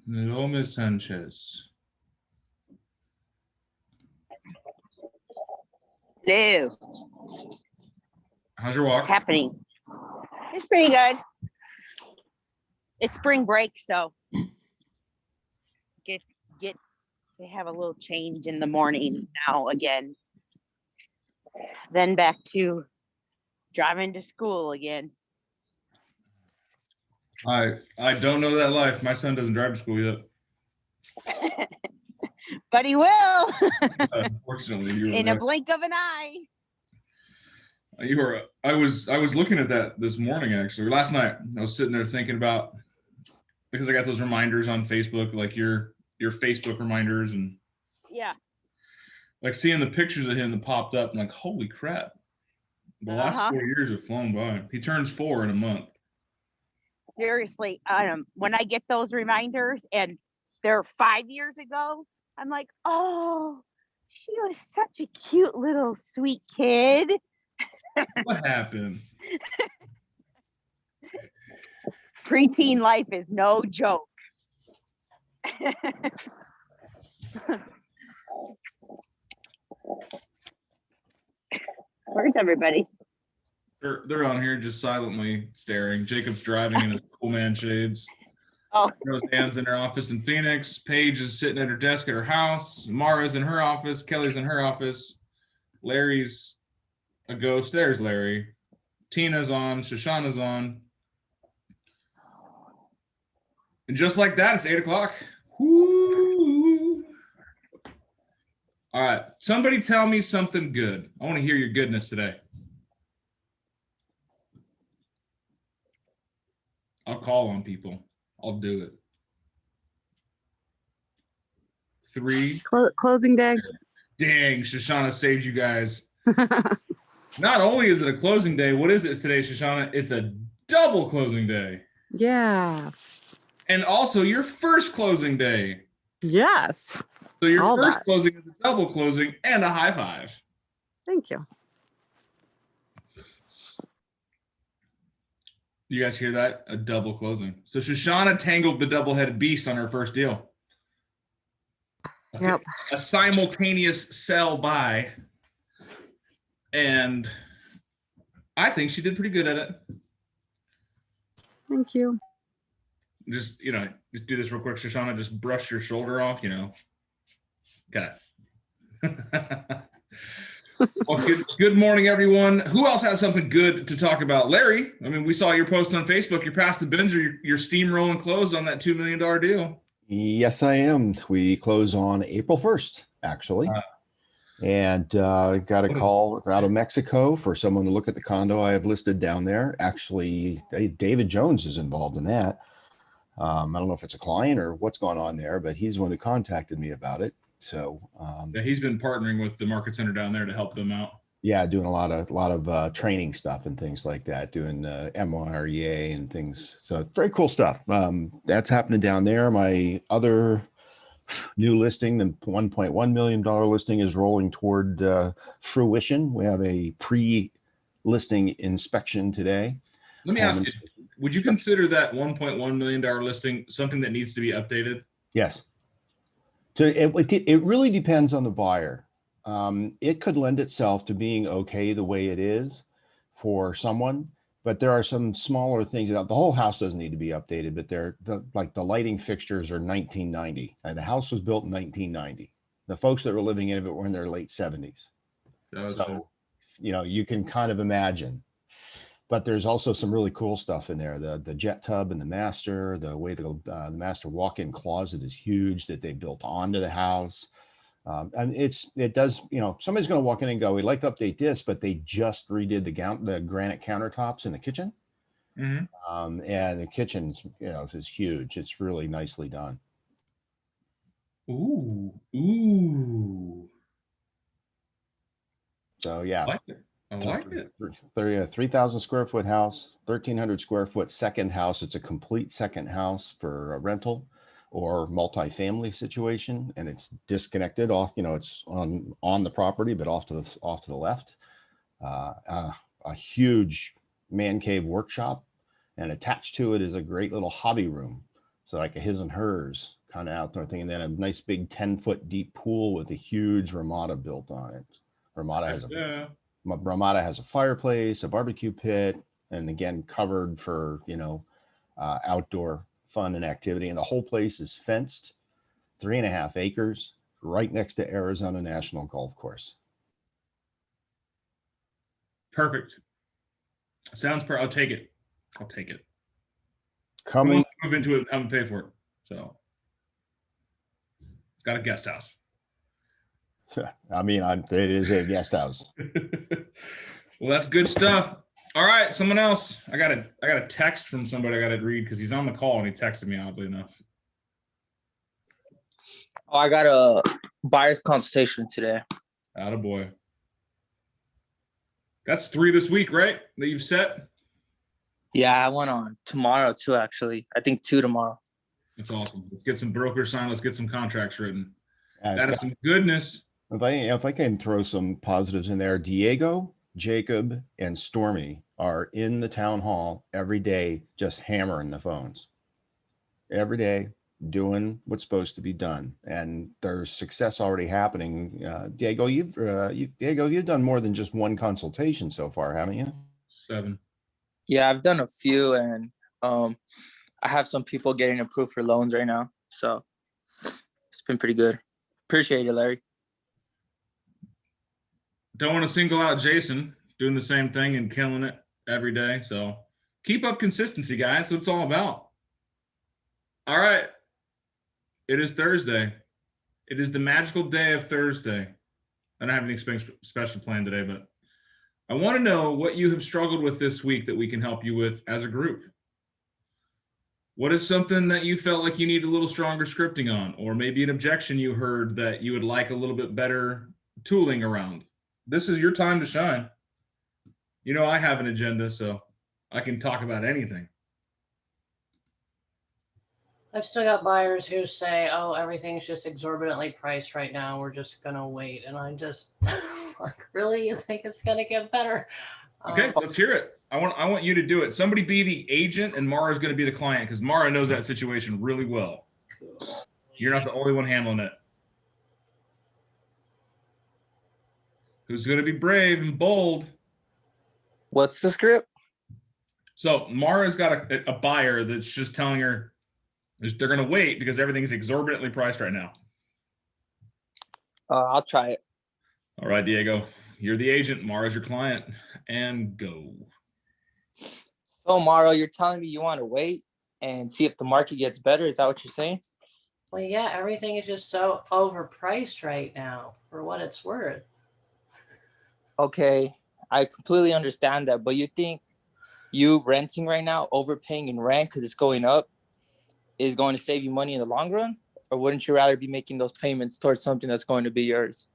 Hello, Miss Sanchez. Hello. How's your What's walk? happening? It's pretty good. It's spring break, so get to have a little change in the morning now again. Then back to driving to school again. I don't know that life. My son doesn't drive to school yet. But he will Unfortunately, you were in a right. blink of an eye. You were. I was looking at that this morning actually. Last night, I was sitting there thinking about because I got those reminders on Facebook, like your Facebook reminders, and Yeah. like seeing the pictures of him that popped up. I'm like, holy crap! The last Uh-huh. 4 years have flown by. He turns 4 in a month. Seriously, when I get those reminders and they're 5 years ago, I'm like, oh, she was such a cute little sweet kid. What happened? Preteen life is no joke. Where's everybody? They're on here just silently staring. Jacob's driving in his cool man shades. Oh, Roseanne's in her office in Phoenix. Paige is sitting at her desk at her house. Mara's in her office. Kelly's in her office. Larry's a ghost. There's Larry. Tina's on. Shoshana's on. And just like that, it's 8 o'clock. Woo. All right. Somebody tell me something good. I want to hear your goodness today. I'll call on people. I'll do it. 3. Closing day. Dang, Shoshana saved you guys. Not only is it a closing day, what is it today, Shoshana? It's a double closing day. Yeah. And also your first closing day. Yes. So your All first that. closing is a double closing and a high five. Thank you. You guys hear that? A double closing. So Shoshana tangled the double-headed beast on her first deal. Okay. Yep. A simultaneous sell buy. And I think she did pretty good at it. Thank you. Just do this real quick, Shoshana. Just brush your shoulder off, Okay. Well, good morning, everyone. Who else has something good to talk about? Larry, I mean, we saw your post on Facebook. You're past the bins, or you're steamrolling close on that $2 million deal. Yes, I am. We close on April 1st, actually. And got a call out of Mexico for someone to look at the condo I have listed down there. Actually, David Jones is involved in that. I don't know if it's a client or what's going on there, but he's the one who contacted me about it. So yeah, he's been partnering with the market center down there to help them out. Yeah, doing a lot of training stuff and things like that, doing MREA and things. So very cool stuff. That's happening down there. My other new listing, the $1.1 million listing, is rolling toward fruition. We have a pre-listing inspection today. Let me ask you, would you consider that $1.1 million listing something that needs to be updated? Yes. So it really depends on the buyer. It could lend itself to being okay the way it is for someone, but there are some smaller things. The whole house doesn't need to be updated, but like the lighting fixtures are 1990. The house was built in 1990. The folks that were living in it were in their late 70s. Gotcha. So, you can kind of imagine. But there's also some really cool stuff in there. The jet tub and the master, the way the master walk-in closet is huge that they built onto the house. And it does, somebody's going to walk in and go, we'd like to update this, but they just redid the granite countertops in the kitchen. Mm-hmm. And the kitchen's, is huge. It's really nicely done. Ooh. So yeah. I like it. 3,000 square foot house, 1,300 square foot second house. It's a complete second house for a rental or multifamily situation, and it's disconnected off. It's on the property, but off to the left. A huge man cave workshop, and attached to it is a great little hobby room So like a his and hers kind of outdoor thing. And then a nice big 10-foot deep pool with a huge Ramada built on it. Yeah. Ramada has a fireplace, a barbecue pit, and again, covered for, outdoor fun and activity. And the whole place is fenced, 3.5 acres, right next to Arizona National Golf Course. Perfect. Sounds I'll take it. I'll take it. Coming, Move into it, and pay for it. So it's got a guest house. I mean, it is a guest house. Well, that's good stuff. All right, someone else. I got a text from somebody I got to read because he's on the call and he texted me, oddly enough. Oh, I got a buyer's consultation today. Attaboy. That's 3 this week, right? That you've set? Yeah, I went on tomorrow too, actually. I think 2 tomorrow. That's awesome. Let's get some brokers signed. Let's get some contracts written. Uh, That is some goodness. If I can throw some positives in there, Diego, Jacob, and Stormy are in the town hall every day, just hammering the phones. Every day, doing what's supposed to be done, and there's success already happening. Diego, you've done more than just one consultation so far, haven't you? 7. Yeah, I've done a few, and I have some people getting approved for loans right now. So it's been pretty good. Appreciate it, Larry. Don't want to single out Jason doing the same thing and killing it every day. So keep up consistency, guys. That's what it's all about. All right. It is Thursday. It is the magical day of Thursday. I don't have anything special planned today, but I want to know what you have struggled with this week that we can help you with as a group. What is something that you felt like you need a little stronger scripting on, or maybe an objection you heard that you would like a little bit better tooling around? This is your time to shine. You know, I have an agenda, so I can talk about anything. I've still got buyers who say, oh, everything's just exorbitantly priced right now. We're just going to wait. And I'm just like, really? You think it's going to get better? Okay, let's hear it. I want you to do it. Somebody be the agent and Mara's going to be the client because Mara knows that situation really well. Cool. You're not the only one handling it. Who's going to be brave and bold? What's the script? So Mara's got a buyer that's just telling her they're going to wait because everything's exorbitantly priced right now. I'll try it. All right, Diego, you're the agent. Mara's your client, and go. So, Maro, you're telling me you want to wait and see if the market gets better? Is that what you're saying? Well, yeah, everything is just so overpriced right now for what it's worth. Okay, I completely understand that, but you think you renting right now, overpaying in rent because it's going up, is going to save you money in the long run? Or wouldn't you rather be making those payments towards something that's going to be yours?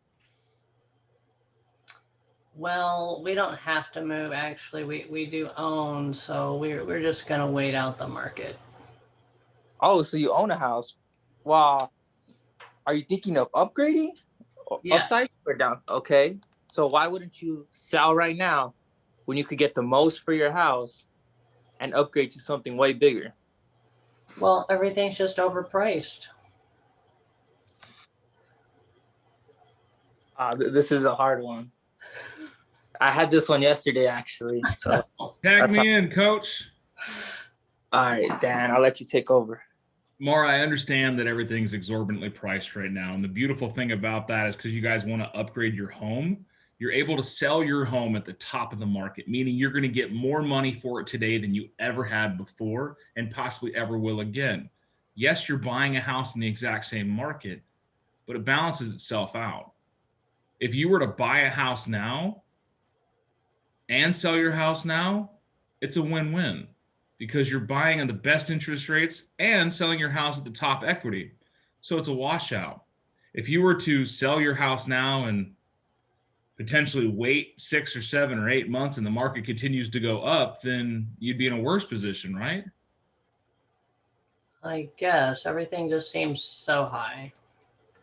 Well, we don't have to move. Actually, we do own, so we're just going to wait out the market. Oh, so you own a house. Wow. Are you thinking of upgrading? Yeah. Upside or down? Okay. So why wouldn't you sell right now when you could get the most for your house and upgrade to something way bigger? Well, everything's just overpriced. This is a hard one. I had this one yesterday, actually. So, Tag me in, coach. all right, Dan, I'll let you take over. Mara, I understand that everything's exorbitantly priced right now. And the beautiful thing about that is because you guys want to upgrade your home, you're able to sell your home at the top of the market, meaning you're going to get more money for it today than you ever had before and possibly ever will again. Yes, you're buying a house in the exact same market, but it balances itself out. If you were to buy a house now and sell your house now, it's a win-win because you're buying on the best interest rates and selling your house at the top equity. So it's a washout. If you were to sell your house now and potentially wait 6 or 7 or 8 months and the market continues to go up, then you'd be in a worse position, right? I guess everything just seems so high.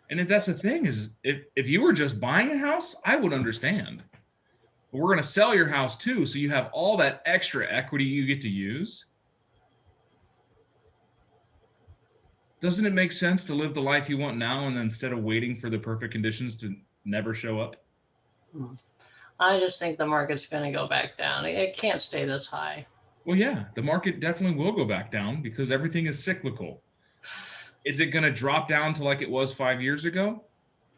And if that's the thing is if you were just buying a house, I would understand. But we're going to sell your house too. So you have all that extra equity you get to use. Doesn't it make sense to live the life you want now and then instead of waiting for the perfect conditions to never show up? I just think the market's going to go back down. It can't stay this high. Well, yeah, the market definitely will go back down because everything is cyclical. Is it going to drop down to like it was 5 years ago?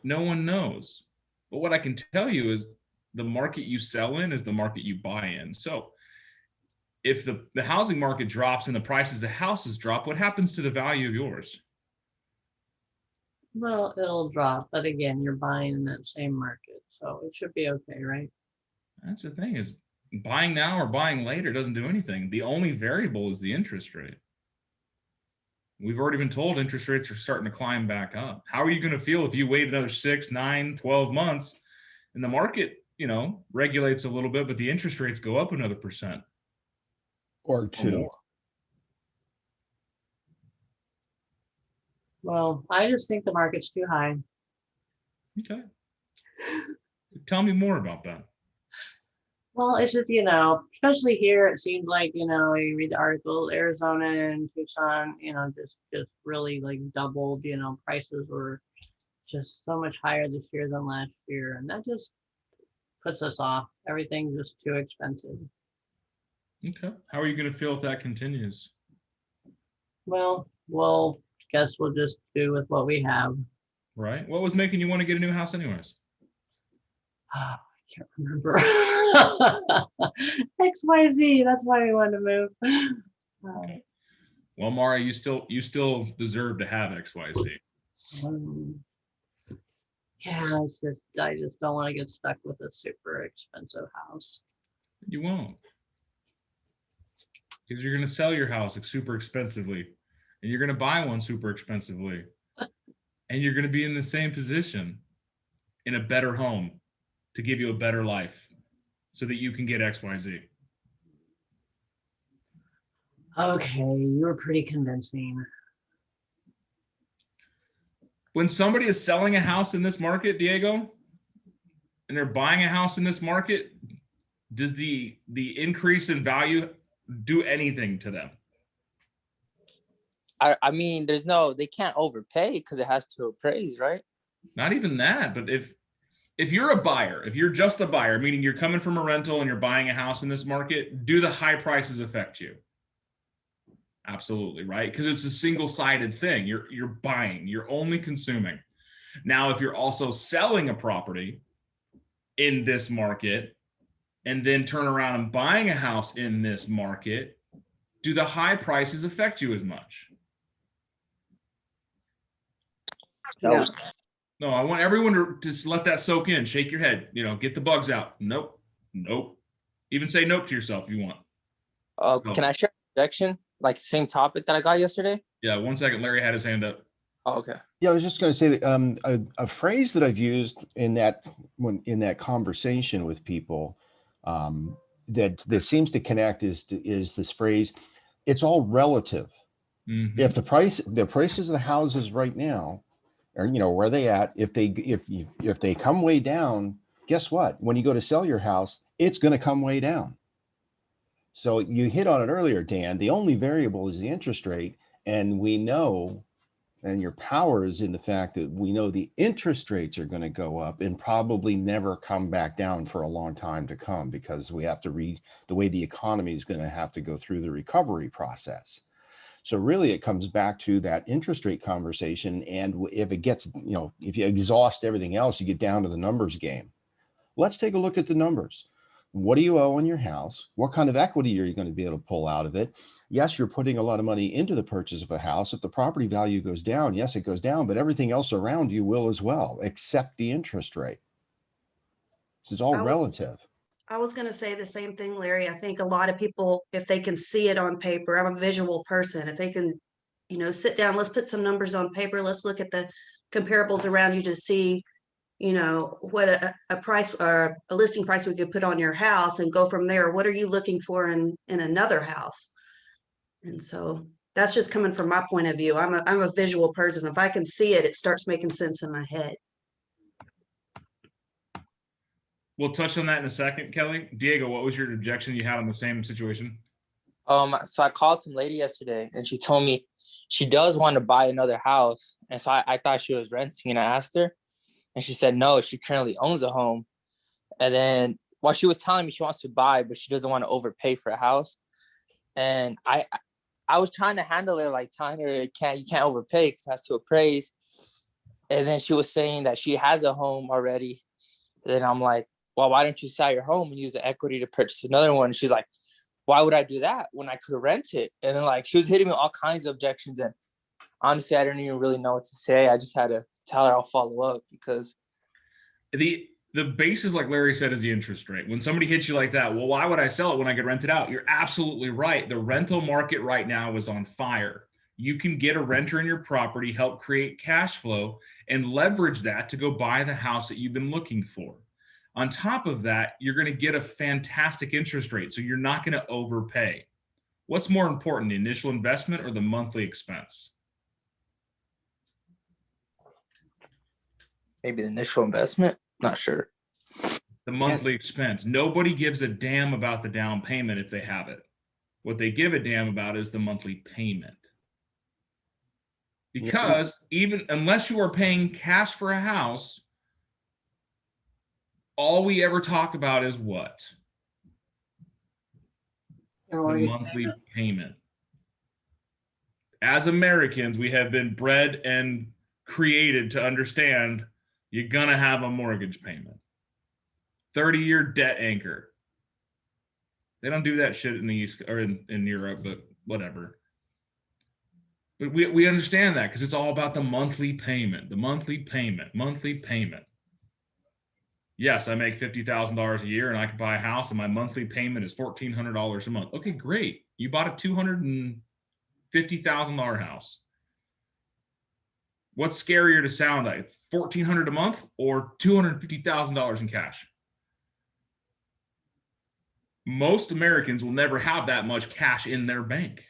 No one knows. But what I can tell you is the market you sell in is the market you buy in. So if the housing market drops and the prices of houses drop, what happens to the value of yours? Well, it'll drop, but again, you're buying in that same market, so it should be okay, right? That's the thing, is buying now or buying later doesn't do anything. The only variable is the interest rate. We've already been told interest rates are starting to climb back up. How are you going to feel if you wait another 6, 9, 12 months and the market, regulates a little bit, but the interest rates go up another % Or or two. more? Well, I just think the market's too high. Okay. Tell me more about that. Well, it's just, especially here, it seems like, you read the article, Arizona and Tucson, just really like doubled, prices were just so much higher this year than last year. And that just puts us off. Everything's just too expensive. Okay. How are you going to feel if that continues? Well, guess we'll just do with what we have. Right. What was making you want to get a new house anyways? I can't remember. XYZ, that's why we wanted to move. Okay. Well, Mara, you still deserve to have XYZ. Yeah, I just don't want to get stuck with a super expensive house. You won't. Because you're going to sell your house super expensively and you're going to buy one super expensively and you're going to be in the same position in a better home to give you a better life so that you can get XYZ. Okay, you were pretty convincing. When somebody is selling a house in this market, Diego, and they're buying a house in this market, does the increase in value do anything to them? I mean, they can't overpay because it has to appraise, right? Not even that, but if you're a buyer, if you're just a buyer, meaning you're coming from a rental and you're buying a house in this market, do the high prices affect you? Absolutely, right? Because it's a single-sided thing. You're buying, you're only consuming. Now, if you're also selling a property in this market and then turn around and buying a house in this market, do the high prices affect you as much? No. No, I want everyone to just let that soak in. Shake your head, get the bugs out. Nope. Even say nope to yourself if you want. Can I share a projection? Like same topic that I got yesterday? Yeah, 1 second. Larry had his hand up. Oh, okay. Yeah, I was just going to say that a phrase that I've used in that conversation with people that seems to connect is this phrase. It's all relative. Mhm. If the prices of the houses right now are where they at, if they come way down, guess what? When you go to sell your house, it's going to come way down. So you hit on it earlier, Dan. The only variable is the interest rate, and we know, and your power is in the fact that we know the interest rates are going to go up and probably never come back down for a long time to come, because we have to read the way the economy is going to have to go through the recovery process. So really it comes back to that interest rate conversation. And if it gets, if you exhaust everything else, you get down to the numbers game. Let's take a look at the numbers. What do you owe on your house? What kind of equity are you going to be able to pull out of it? Yes, you're putting a lot of money into the purchase of a house. If the property value goes down, yes, it goes down, but everything else around you will as well, except the interest rate. This is all relative. I was going to say the same thing, Larry. I think a lot of people, if they can see it on paper, I'm a visual person. If they can, sit down, let's put some numbers on paper. Let's look at the comparables around you to see, what a price or a listing price we could put on your house and go from there. What are you looking for in another house? And so that's just coming from my point of view. I'm a visual person. If I can see it, it starts making sense in my head. We'll touch on that in a second, Kelly. Diego, what was your objection you had on the same situation? So I called some lady yesterday and she told me she does want to buy another house. And so I thought she was renting, and I asked her, and she said, no, she currently owns a home. And then while she was telling me she wants to buy, but she doesn't want to overpay for a house. And I was trying to handle it, like telling her you can't overpay because it has to appraise. And then she was saying that she has a home already. And then I'm like, well, why don't you sell your home and use the equity to purchase another one? And she's like, why would I do that when I could rent it? And then like she was hitting me with all kinds of objections. And honestly, I didn't even really know what to say. I just had to tell her I'll follow up because The basis, like Larry said, is the interest rate. When somebody hits you like that, well, why would I sell it when I could rent it out? You're absolutely right. The rental market right now is on fire. You can get a renter in your property, help create cash flow, and leverage that to go buy the house that you've been looking for. On top of that, you're going to get a fantastic interest rate, so you're not going to overpay. What's more important, the initial investment or the monthly expense? maybe the initial investment. Not sure. The monthly expense. Nobody gives a damn about the down payment if they have it. What they give a damn about is the monthly payment. Because even unless you are paying cash for a house, all we ever talk about is what? The monthly payment. As Americans, we have been bred and created to understand you're gonna have a mortgage payment. 30-year debt anchor. They don't do that shit in the East or in Europe, but whatever. But we understand that because it's all about the monthly payment, monthly payment. Yes, I make $50,000 a year and I can buy a house and my monthly payment is $1,400 a month. Okay, great. You bought a $250,000 house. What's scarier to sound like, $1,400 a month or $250,000 in cash? Most Americans will never have that much cash in their bank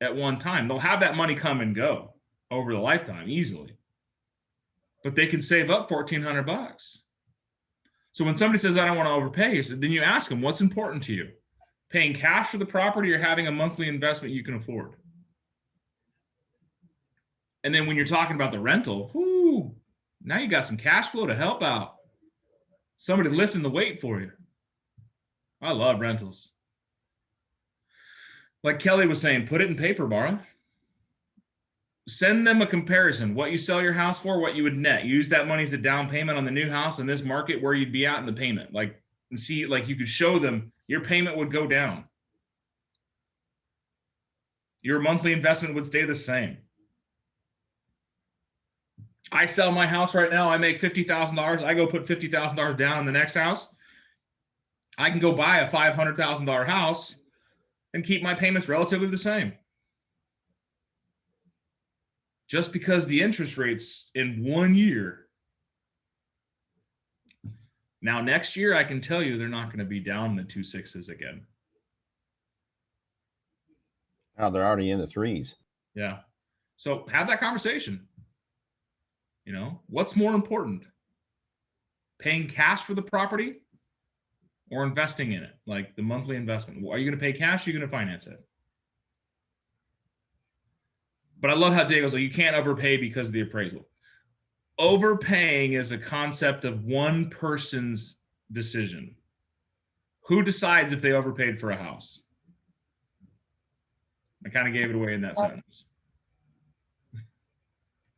at one time. They'll have that money come and go over the lifetime easily, but they can save up $1,400. So when somebody says, I don't want to overpay, then you ask them, what's important to you? Paying cash for the property or having a monthly investment you can afford? And then when you're talking about the rental, whoo, now you got some cash flow to help out. Somebody lifting the weight for you. I love rentals. Like Kelly was saying, put it in paper, Mara. Send them a comparison. What you sell your house for, what you would net. Use that money as a down payment on the new house in this market, where you'd be at in the payment. Like, and see, like you could show them your payment would go down. Your monthly investment would stay the same. I sell my house right now. I make $50,000. I go put $50,000 down in the next house. I can go buy a $500,000 house and keep my payments relatively the same. Just because the interest rates in 1 year. Now, next year, I can tell you they're not going to be down in the 2.6s again. Oh, they're already in the 3s. Yeah. So have that conversation. You know, what's more important? Paying cash for the property or investing in it? Like the monthly investment. Are you going to pay cash? Or are you going to finance it? But I love how Dave goes, like, you can't overpay because of the appraisal. Overpaying is a concept of one person's decision. Who decides if they overpaid for a house? I kind of gave it away in that sentence.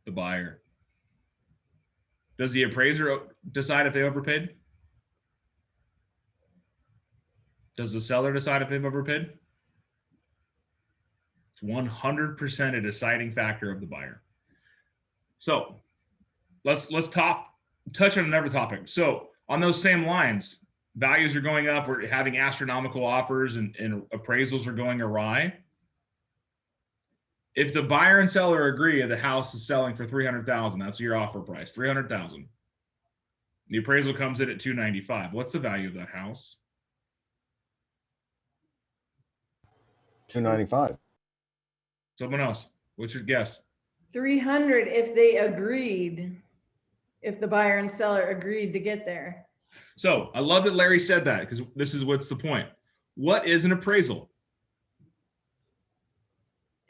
The buyer. Does the appraiser decide if they overpaid? Does the seller decide if they've overpaid? It's 100% a deciding factor of the buyer. So let's touch on another topic. So on those same lines, values are going up. We're having astronomical offers and appraisals are going awry. If the buyer and seller agree the house is selling for $300,000, that's your offer price, $300,000. The appraisal comes in at $295,000. What's the value of that house? $295,000. Someone else. What's your guess? 300 if they agreed, if the buyer and seller agreed to get there. So I love that Larry said that, because this is what's the point. What is an appraisal?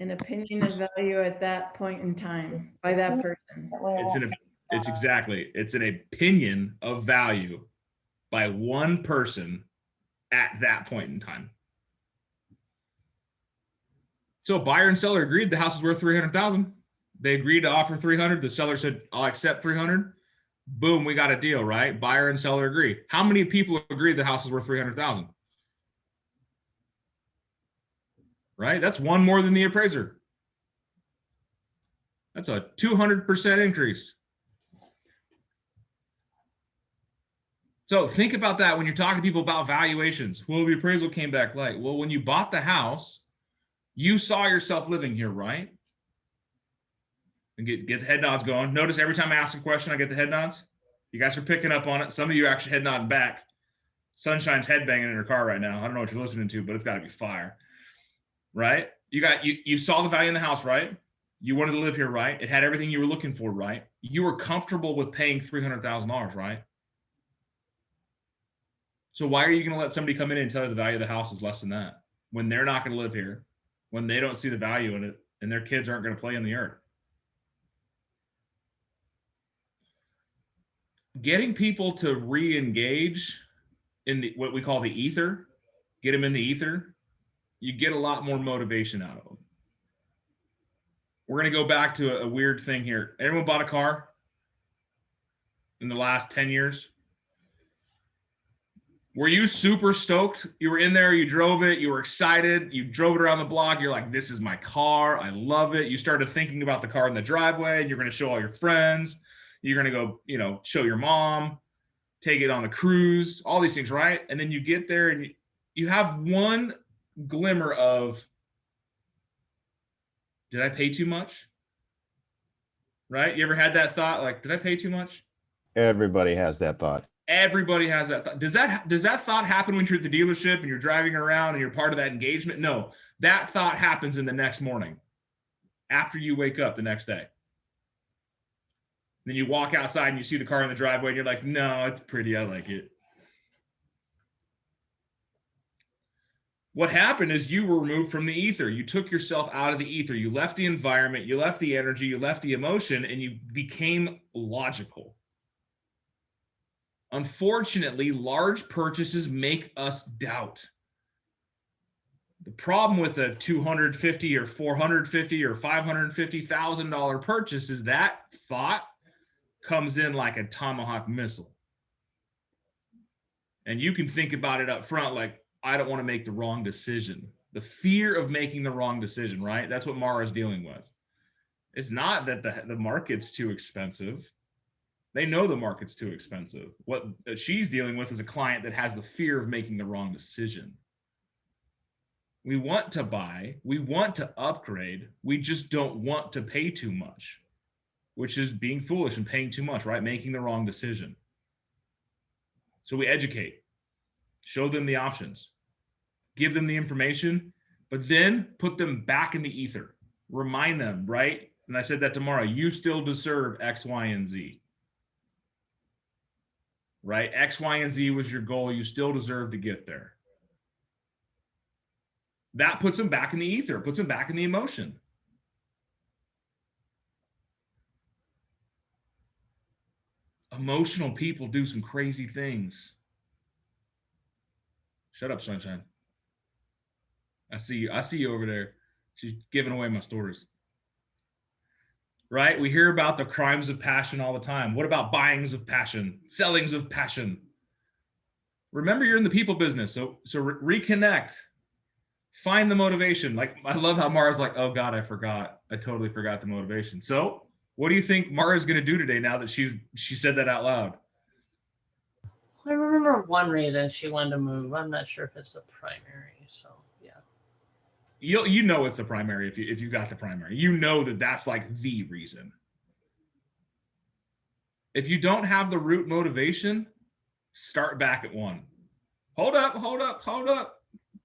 an opinion of value at that point in time by that person. It's an opinion of value by one person at that point in time. So buyer and seller agreed the house is worth 300,000. They agreed to offer 300. The seller said, I'll accept 300. Boom, we got a deal, right? Buyer and seller agree. How many people agreed the house is worth 300,000? Right? That's one more than the appraiser. That's a 200% increase. So think about that when you're talking to people about valuations. Well, the appraisal came back light. Well, when you bought the house, you saw yourself living here, right? And get the head nods going. Notice every time I ask a question, I get the head nods. You guys are picking up on it. Some of you are actually head nodding back. Sunshine's head banging in her car right now. I don't know what you're listening to, but it's got to be fire, right? You saw the value in the house, right? You wanted to live here, right? It had everything you were looking for, right? You were comfortable with paying $300,000, right? So why are you going to let somebody come in and tell you the value of the house is less than that when they're not going to live here, when they don't see the value in it, and their kids aren't going to play in the yard? Getting people to re-engage in what we call the ether, get them in the ether, you get a lot more motivation out of them. We're going to go back to a weird thing here. Anyone bought a car in the last 10 years? Were you super stoked? You were in there, you drove it, you were excited, you drove it around the block, you're like, this is my car, I love it. You started thinking about the car in the driveway, and you're going to show all your friends. You're going to go, show your mom, take it on the cruise, all these things, right? And then you get there and you have one glimmer of, did I pay too much? Right? You ever had that thought, like, did I pay too much? Everybody has that thought. Everybody has that thought. Does that thought happen when you're at the dealership and you're driving around and you're part of that engagement? No, that thought happens in the next morning after you wake up the next day. Then you walk outside and you see the car in the driveway and you're like, no, it's pretty, I like it. What happened is you were removed from the ether. You took yourself out of the ether. You left the environment, you left the energy, you left the emotion, and you became logical. Unfortunately, large purchases make us doubt. The problem with a $250 or $450 or $550,000 purchase is that thought comes in like a Tomahawk missile. And you can think about it up front, like, I don't want to make the wrong decision. The fear of making the wrong decision, right? That's what Mara's dealing with. It's not that the market's too expensive. They know the market's too expensive. What she's dealing with is a client that has the fear of making the wrong decision. We want to buy, we want to upgrade, we just don't want to pay too much, which is being foolish and paying too much, right? Making the wrong decision. So we educate, show them the options, give them the information, but then put them back in the ether. Remind them, right? And I said that tomorrow, you still deserve X, Y, and Z. Right? X, Y, and Z was your goal. You still deserve to get there. That puts them back in the ether, puts them back in the emotion. Emotional people do some crazy things. Shut up, Sunshine. I see you over there. She's giving away my stories. Right? We hear about the crimes of passion all the time. What about buyings of passion, sellings of passion? Remember, you're in the people business. So reconnect, find the motivation. Like, I love how Mara's like, oh God, I forgot. I totally forgot the motivation. So what do you think Mara's going to do today now that she said that out loud? I remember one reason she wanted to move. I'm not sure if it's the primary. So yeah. You know it's the primary if you got the primary. You know that's like the reason. If you don't have the root motivation, start back at one. Hold up.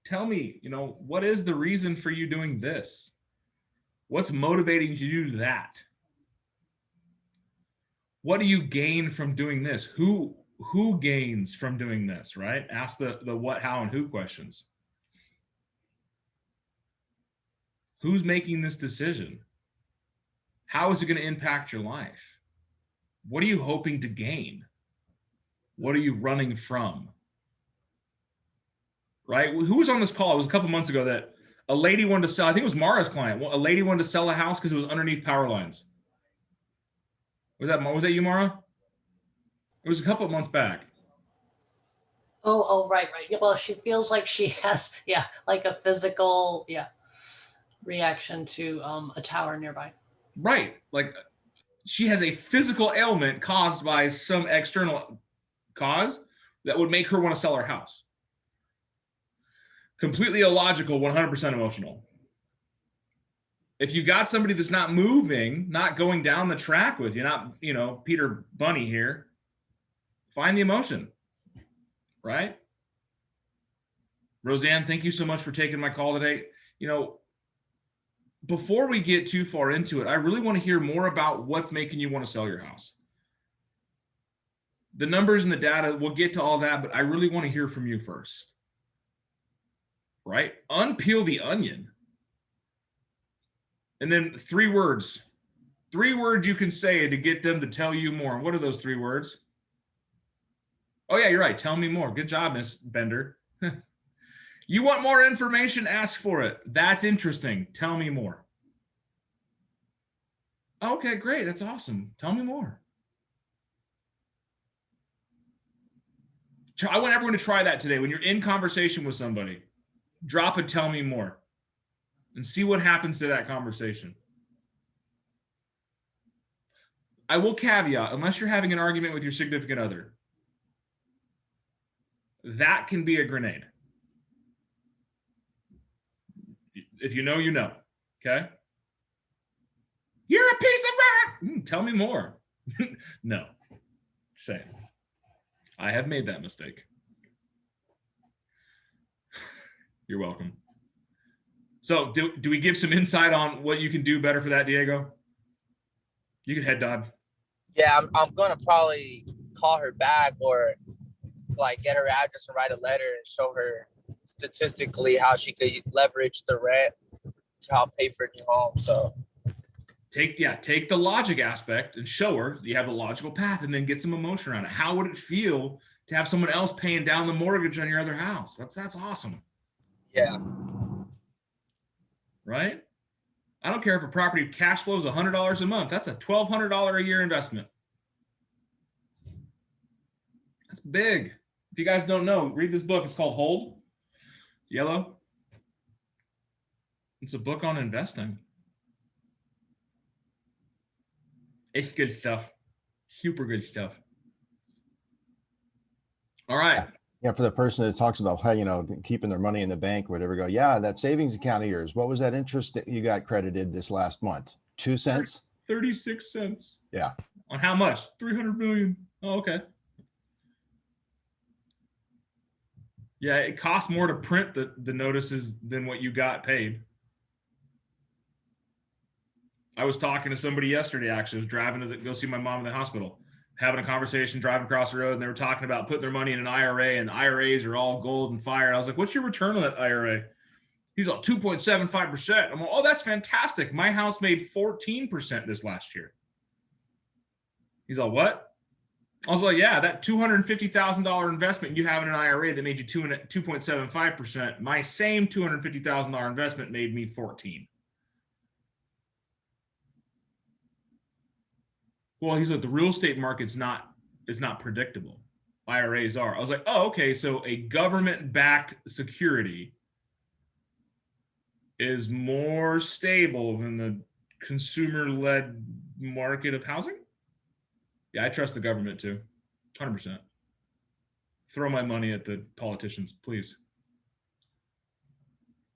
Tell me, what is the reason for you doing this? What's motivating you to do that? What do you gain from doing this? Who gains from doing this, right? Ask the what, how, and who questions. Who's making this decision? How is it going to impact your life? What are you hoping to gain? What are you running from? Right? Who was on this call? It was a couple months ago that a lady wanted to sell, I think it was Mara's client. A lady wanted to sell a house because it was underneath power lines. Was that you, Mara? It was a couple of months back. Oh, right. Yeah, well, she feels like she has, like a physical, reaction to a tower nearby. Right. Like she has a physical ailment caused by some external cause that would make her want to sell her house. Completely illogical, 100% emotional. If you got somebody that's not moving, not going down the track with you, not, Peter Bunny here, find the emotion, right? Roseanne, thank you so much for taking my call today. Before we get too far into it, I really want to hear more about what's making you want to sell your house. The numbers and the data, we'll get to all that, but I really want to hear from you first. Right? Unpeel the onion. And then 3 words. 3 words you can say to get them to tell you more. What are those 3 words? Oh yeah, you're right. Tell me more. Good job, Miss Bender. You want more information? Ask for it. That's interesting. Tell me more. Okay, great. That's awesome. Tell me more. I want everyone to try that today. When you're in conversation with somebody, drop a tell me more and see what happens to that conversation. I will caveat, unless you're having an argument with your significant other, that can be a grenade. If you know, you know. Okay? You're a piece of rock. Tell me more. No. Same. I have made that mistake. You're welcome. So do we give some insight on what you can do better for that, Diego? You can head nod. Yeah, I'm gonna probably call her back or like get her address and write a letter and show her statistically how she could leverage the rent to help pay for a new home. So take the logic aspect and show her you have a logical path, and then get some emotion around it. How would it feel to have someone else paying down the mortgage on your other house? That's awesome. Yeah. Right? I don't care if a property cash flows $100 a month. That's a $1,200 a year investment. That's big. If you guys don't know, read this book. It's called Hold. Yellow. It's a book on investing. It's good stuff. Super good stuff. All right. Yeah, for the person that talks about how, keeping their money in the bank or whatever, go, yeah, that savings account of yours, what was that interest that you got credited this last month? 2 cents? 36 cents. Yeah. On how much? 300 million. Oh, okay. Yeah, it costs more to print the notices than what you got paid. I was talking to somebody yesterday, actually. I was driving to go see my mom in the hospital, having a conversation, driving across the road, and they were talking about putting their money in an IRA, and IRAs are all gold and fire. I was like, what's your return on that IRA? He's like, 2.75%. I'm like, oh, that's fantastic. My house made 14% this last year. He's like, what? I was like, yeah, that $250,000 investment you have in an IRA that made you 2.75%, my same $250,000 investment made me 14. Well, he's like, the real estate market's not predictable. IRAs are. I was like, oh, okay. So a government-backed security is more stable than the consumer-led market of housing? Yeah, I trust the government too. 100%. Throw my money at the politicians, please.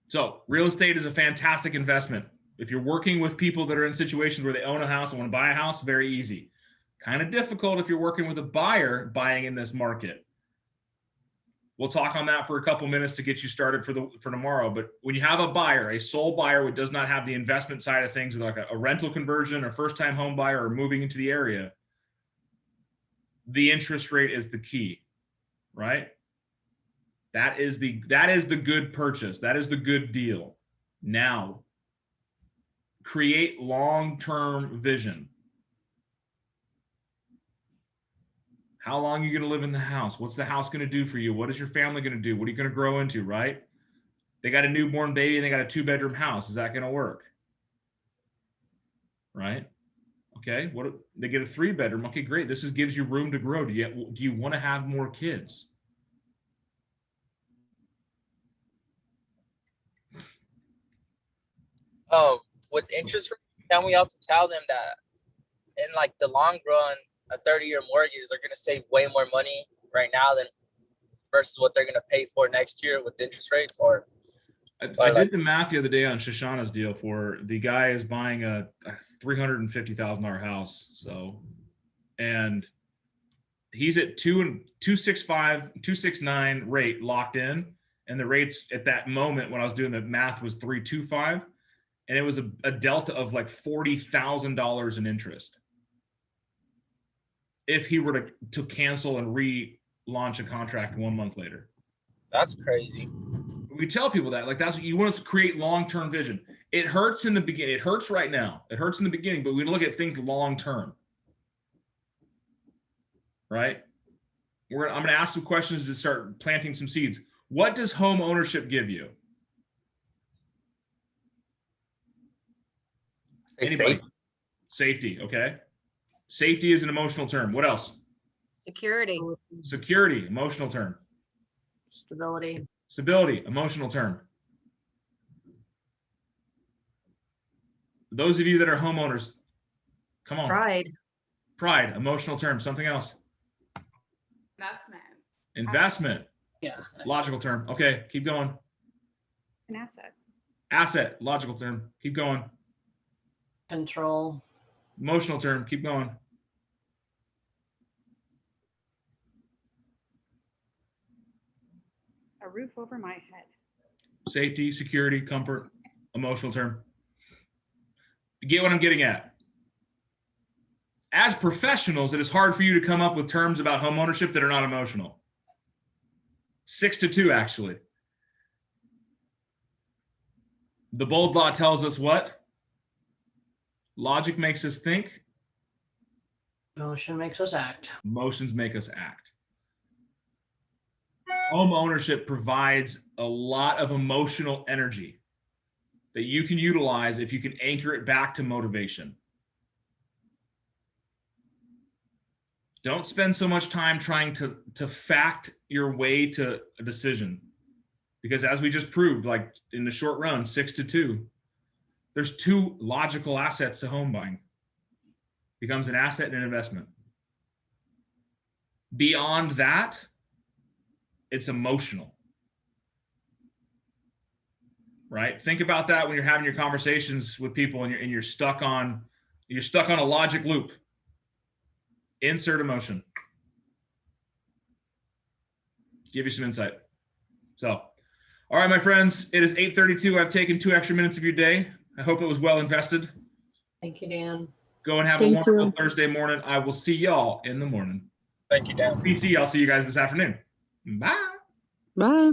So real estate is a fantastic investment. If you're working with people that are in situations where they own a house and want to buy a house, very easy. Kind of difficult if you're working with a buyer buying in this market. We'll talk on that for a couple minutes to get you started for tomorrow. But when you have a buyer, a sole buyer who does not have the investment side of things, like a rental conversion, or first-time home buyer, or moving into the area, the interest rate is the key, right? That is the good purchase. That is the good deal. Now, create long-term vision. How long are you going to live in the house? What's the house going to do for you? What is your family going to do? What are you going to grow into, right? They got a newborn baby and they got a 2-bedroom house. Is that going to work? Right? Okay. What they get a 3-bedroom. Okay, great. This gives you room to grow. Do you want to have more kids? With interest rate, can we also tell them that in like the long run, a 30-year mortgage, they're going to save way more money right now than versus what they're going to pay for next year with interest rates? Or I did the math the other day on Shoshana's deal. For the guy is buying a $350,000 house. So, and he's at 265, 269 rate locked in. And the rates at that moment when I was doing the math was 325. And it was a delta of like $40,000 in interest. If he were to cancel and relaunch a contract 1 month later. that's crazy. We tell people that, like, that's what you want to create long-term vision. It hurts in the beginning. It hurts right now. It hurts in the beginning, but we look at things long-term. Right? I'm going to ask some questions to start planting some seeds. What does home ownership give you? Anybody? Safety, okay. Safety is an emotional term. What else? Security, Security, emotional term. stability, Stability, emotional term. Those of you that are homeowners, come on. Pride. Pride, emotional term. Something else. Investment. Investment, yeah, logical term. Okay, keep going. An asset. Asset, logical term. Keep going. control, Emotional term. Keep going. A roof over my head. Safety, security, comfort, emotional term. You get what I'm getting at? As professionals, it is hard for you to come up with terms about home ownership that are not emotional. 6-2, actually. The bold law tells us what? Logic makes us think. motion makes us act. Emotions make us act. Home ownership provides a lot of emotional energy that you can utilize if you can anchor it back to motivation. Don't spend so much time trying to fact your way to a decision. Because as we just proved, like in the short run, 6-2, there's 2 logical assets to home buying. Becomes an asset and an investment. Beyond that, it's emotional. Right? Think about that when you're having your conversations with people and you're stuck on a logic loop. Insert emotion. Give you some insight. So, all right, my friends, it is 8:32. I've taken 2 extra minutes of your day. I hope it was well invested. Thank you, Dan. Go and have a Thank wonderful you. Thursday morning. I will see y'all in the morning. Thank you, Dan. PC, I'll see you guys this afternoon. Bye. Bye.